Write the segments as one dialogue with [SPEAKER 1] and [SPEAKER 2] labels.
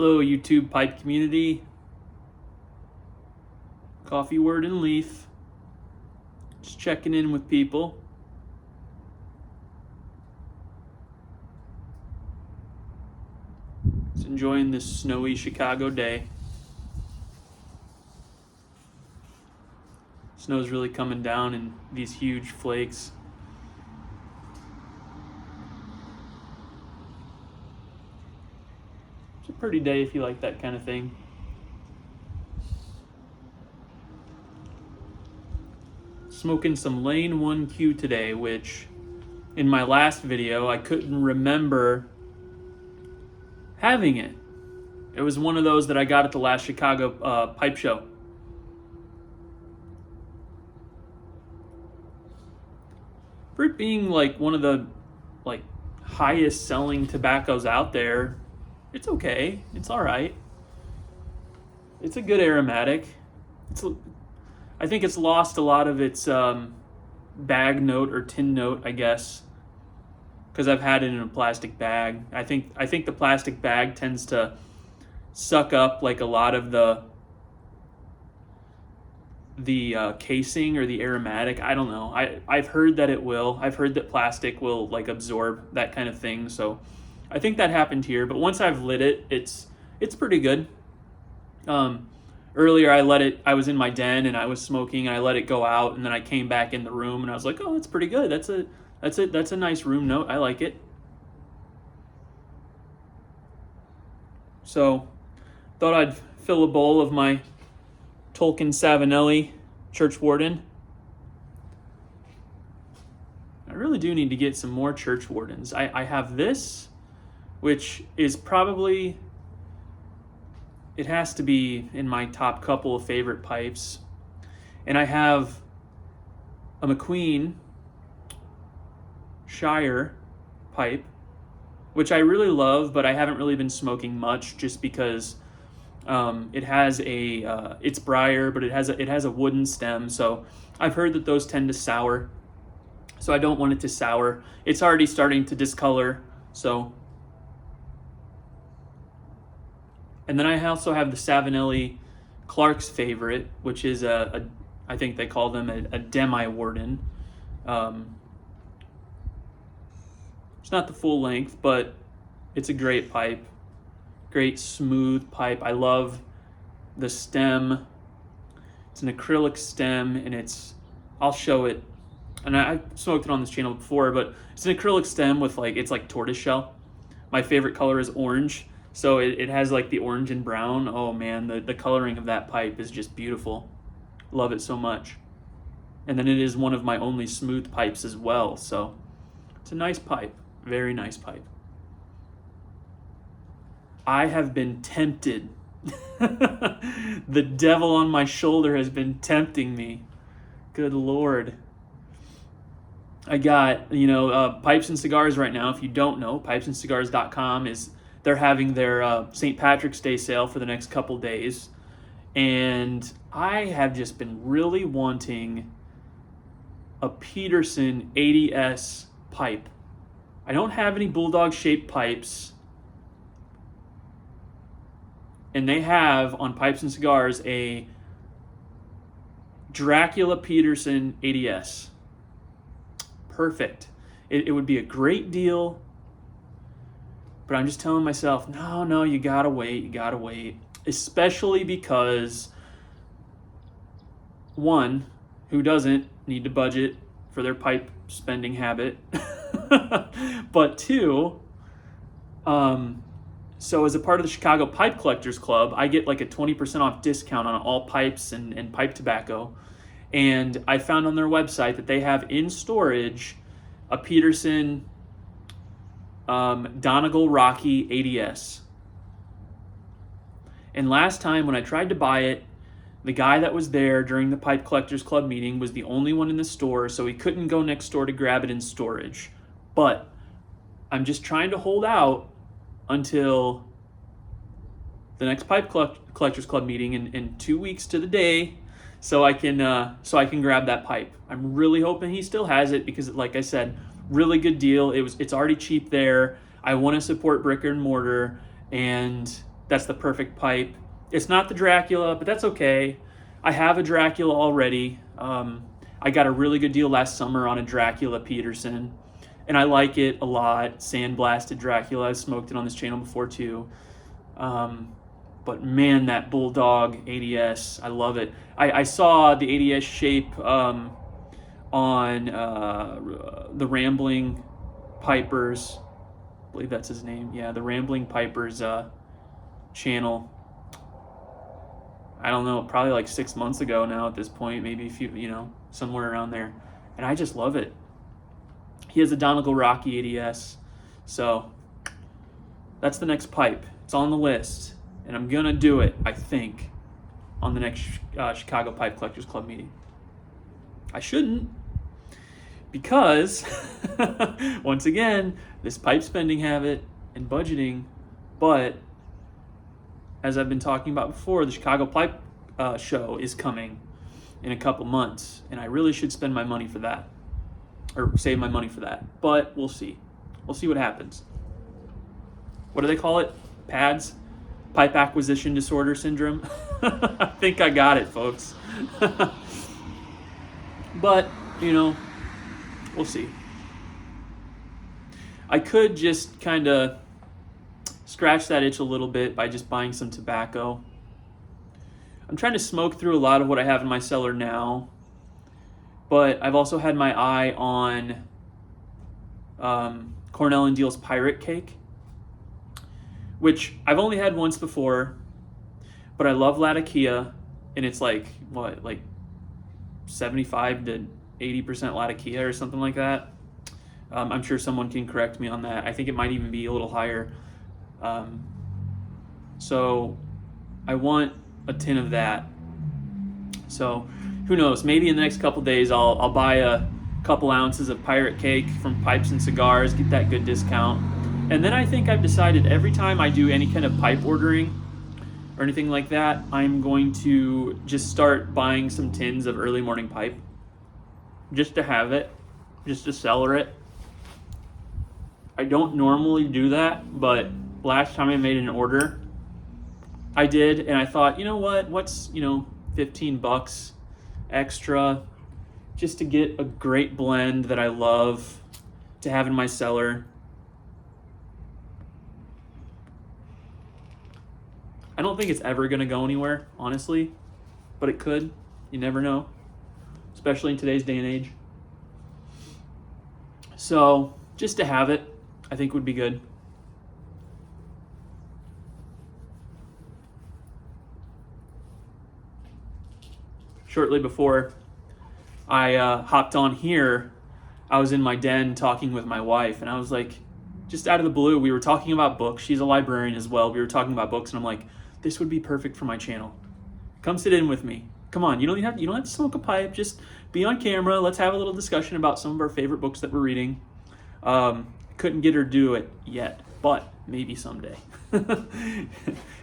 [SPEAKER 1] Hello, YouTube pipe community. Coffee Word and Leaf. Just checking in with people. Just enjoying this snowy Chicago day. Snow's really coming down in these huge flakes. It's a pretty day if you like that kind of thing. Smoking some Lane 1Q today, which in my last video I couldn't remember having it. It was one of those that I got at the last Chicago pipe show. For it being like one of the highest selling tobaccos out there, it's okay. It's all right. It's a good aromatic. I think it's lost a lot of its bag note or tin note, I guess, because I've had it in a plastic bag. I think the plastic bag tends to suck up like a lot of the casing or the aromatic. I don't know. I've heard that it will. I've heard that plastic will like absorb that kind of thing. So I think that happened here. But once I've lit it, it's pretty good. Earlier I was in my den and I was smoking and I let it go out, and then I came back in the room and I was like, oh, that's pretty good. That's a nice room note. I like it. So thought I'd fill a bowl of my Tolkien Savinelli Church Warden. I really do need to get some more Church Wardens. I have this, which is probably, it has to be in my top couple of favorite pipes. And I have a McQueen Shire pipe, which I really love, but I haven't really been smoking much just because it has it's briar, but it has a wooden stem. So I've heard that those tend to sour. So I don't want it to sour. It's already starting to discolor. So, and then I also have the Savinelli Clark's favorite, which is I think they call them a demi-warden. It's not the full length, but it's a great pipe. Great smooth pipe. I love the stem. It's an acrylic stem, and I'll show it. And I smoked it on this channel before, but it's an acrylic stem with it's like tortoiseshell. My favorite color is orange. So it has like the orange and brown. Oh man, the coloring of that pipe is just beautiful. Love it so much. And then it is one of my only smooth pipes as well. So it's a nice pipe. Very nice pipe. I have been tempted. The devil on my shoulder has been tempting me. Good Lord. I got, Pipes and Cigars right now. If you don't know, pipesandcigars.com they're having their St. Patrick's Day sale for the next couple days. And I have just been really wanting a Peterson 80S pipe. I don't have any bulldog shaped pipes. And they have on Pipes and Cigars a Dracula Peterson 80S. Perfect. It would be a great deal. But I'm just telling myself, no, you gotta wait. Especially because, one, who doesn't need to budget for their pipe spending habit? But two, so as a part of the Chicago Pipe Collectors Club, I get like a 20% off discount on all pipes and pipe tobacco. And I found on their website that they have in storage a Peterson Donegal Rocky 80S. And last time when I tried to buy it, the guy that was there during the Pipe Collectors Club meeting was the only one in the store, so he couldn't go next door to grab it in storage. But I'm just trying to hold out until the next Pipe Collectors Club meeting in 2 weeks to the day, so I can grab that pipe. I'm really hoping he still has it because, like I said, really good deal. It's already cheap there. I want to support brick and mortar, and That's the perfect pipe. It's not the Dracula, but that's okay. I have a Dracula already. I got a really good deal last summer on a Dracula Peterson, and I like it a lot. Sandblasted Dracula. I've smoked it on this channel before too. But man, that Bulldog ADS, I love it. I saw the ADS shape on the Rambling Pipers. I believe that's his name. Yeah, the Rambling Pipers channel. I don't know, probably like 6 months ago now at this point, maybe a few, somewhere around there. And I just love it. He has a Donegal Rocky ADS. So that's the next pipe. It's on the list. And I'm going to do it, I think, on the next Chicago Pipe Collectors Club meeting. I shouldn't, because, once again, this pipe spending habit and budgeting, but as I've been talking about before, the Chicago Pipe Show is coming in a couple months, and I really should spend my money for that, or save my money for that, but we'll see. We'll see what happens. What do they call it? PADS? Pipe Acquisition Disorder Syndrome? I think I got it, folks. But, we'll see. I could just kind of scratch that itch a little bit by just buying some tobacco. I'm trying to smoke through a lot of what I have in my cellar now, but I've also had my eye on Cornell and Deal's Pirate Cake, which I've only had once before, but I love Latakia, and it's like 75 to 80% Latakia or something like that. I'm sure someone can correct me on that. I think it might even be a little higher. So I want a tin of that. So who knows? Maybe in the next couple days I'll buy a couple ounces of Pirate Cake from Pipes and Cigars, get that good discount. And then I think I've decided every time I do any kind of pipe ordering or anything like that, I'm going to just start buying some tins of early morning pipe just to have it, just to cellar it. I don't normally do that, but last time I made an order, I did, and I thought, you know what, what's, $15 extra just to get a great blend that I love to have in my cellar. I don't think it's ever going to go anywhere, honestly, but it could. You never know, especially in today's day and age. So just to have it, I think would be good. Shortly before I hopped on here, I was in my den talking with my wife, and I was like, just out of the blue, we were talking about books. She's a librarian as well. We were talking about books, and I'm like, this would be perfect for my channel. Come sit in with me. Come on, you don't have to smoke a pipe. Just be on camera. Let's have a little discussion about some of our favorite books that we're reading. Couldn't get her to do it yet, but maybe someday.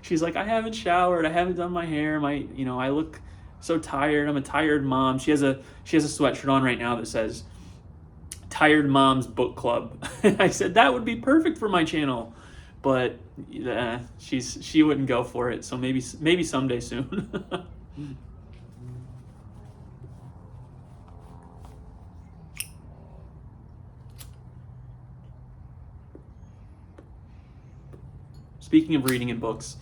[SPEAKER 1] She's like, I haven't showered. I haven't done my hair. I look so tired. I'm a tired mom. She has a sweatshirt on right now that says Tired Mom's Book Club. I said that would be perfect for my channel, but she wouldn't go for it. So maybe someday soon. Speaking of reading in books,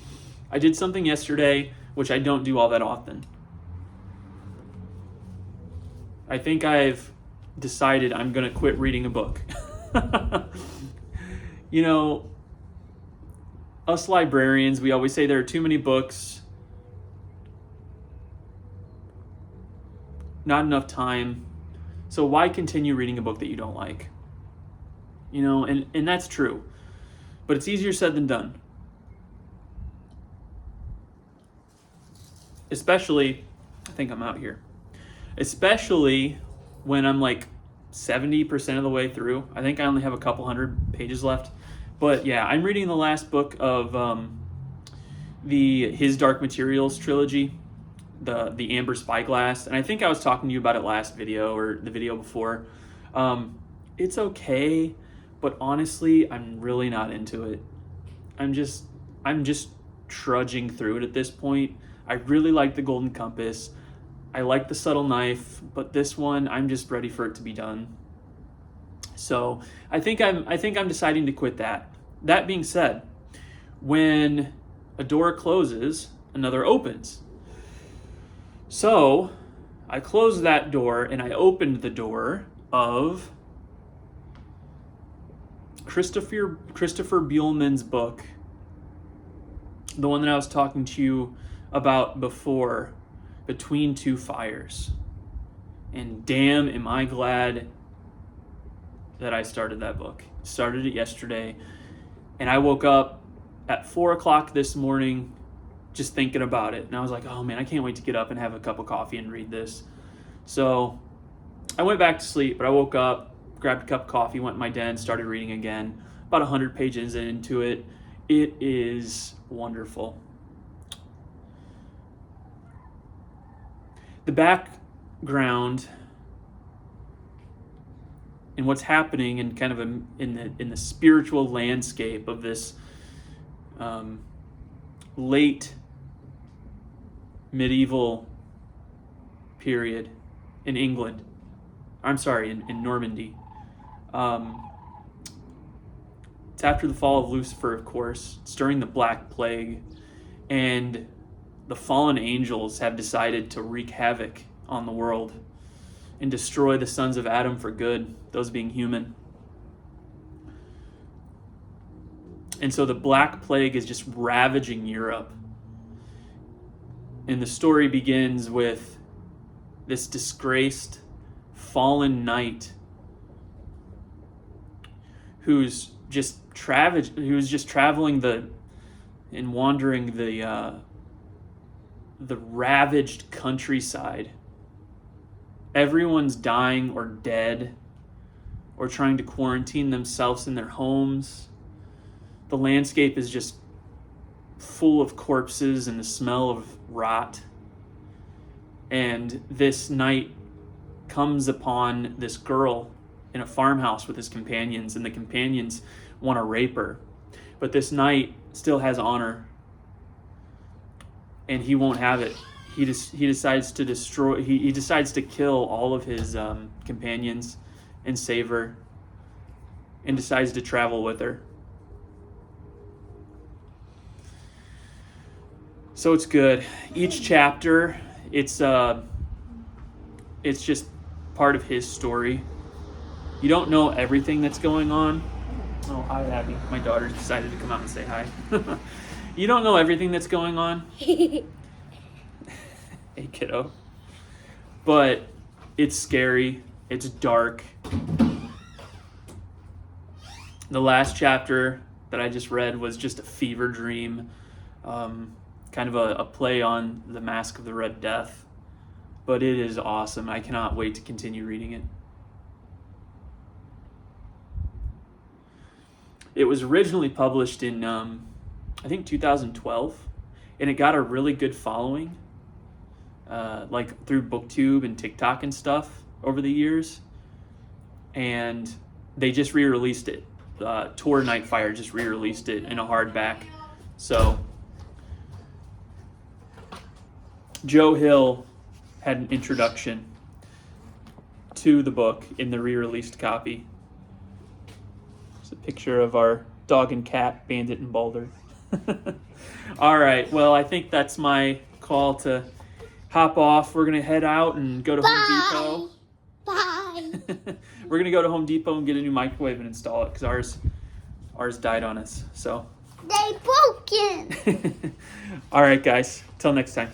[SPEAKER 1] I did something yesterday which I don't do all that often. I think I've decided I'm going to quit reading a book. Us librarians, we always say there are too many books, not enough time. So why continue reading a book that you don't like? And that's true. But it's easier said than done. Especially, I think I'm out here. Especially when I'm like 70% of the way through. I think I only have a couple hundred pages left. But yeah, I'm reading the last book of the His Dark Materials trilogy, the Amber Spyglass. And I think I was talking to you about it last video or the video before. It's okay, but honestly, I'm really not into it. I'm just trudging through it at this point. I really like the Golden Compass. I like the Subtle Knife, but this one, I'm just ready for it to be done. So I think I'm deciding to quit that. That being said, when a door closes, another opens. So I closed that door and I opened the door of Christopher Buehlman's book, the one that I was talking to you about before, Between Two Fires. And damn, am I glad that I started that book. Started it yesterday, and I woke up at 4 o'clock this morning just thinking about it. And I was like, oh man, I can't wait to get up and have a cup of coffee and read this. So I went back to sleep, but I woke up, grabbed a cup of coffee, went in my den, started reading again. About 100 pages into it. It is wonderful. The background and what's happening in kind of in the spiritual landscape of this late medieval period in England. I'm sorry, in Normandy. It's after the fall of Lucifer, of course. It's during the Black Plague, and the fallen angels have decided to wreak havoc on the world and destroy the sons of Adam for good, those being human. And so the Black Plague is just ravaging Europe. And the story begins with this disgraced, fallen knight who's just traveling and wandering the ravaged countryside. Everyone's dying or dead or trying to quarantine themselves in their homes. The landscape is just full of corpses and the smell of rot. And this knight comes upon this girl in a farmhouse with his companions, and the companions want to rape her. But this knight still has honor, and he won't have it. He decides to destroy. He decides to kill all of his companions and save her, and decides to travel with her. So it's good. Each chapter, it's just part of his story. You don't know everything that's going on. Oh, hi, Abby. My daughter decided to come out and say hi. You don't know everything that's going on. Hey, kiddo. But it's scary. It's dark. The last chapter that I just read was just a fever dream. Kind of a play on the Mask of the Red Death. But it is awesome. I cannot wait to continue reading it. It was originally published in, I think, 2012, and it got a really good following, like through BookTube and TikTok and stuff over the years. And they just re-released it. Tor Nightfire just re-released it in a hardback. So Joe Hill had an introduction to the book in the re-released copy. It's a picture of our dog and cat, Bandit and Balder. All right, well, I think that's my call to hop off. We're going to head out and go to Home Depot. Bye. We're going to go to Home Depot and get a new microwave and install it because ours died on us. So
[SPEAKER 2] they broken.
[SPEAKER 1] All right, guys. Till next time.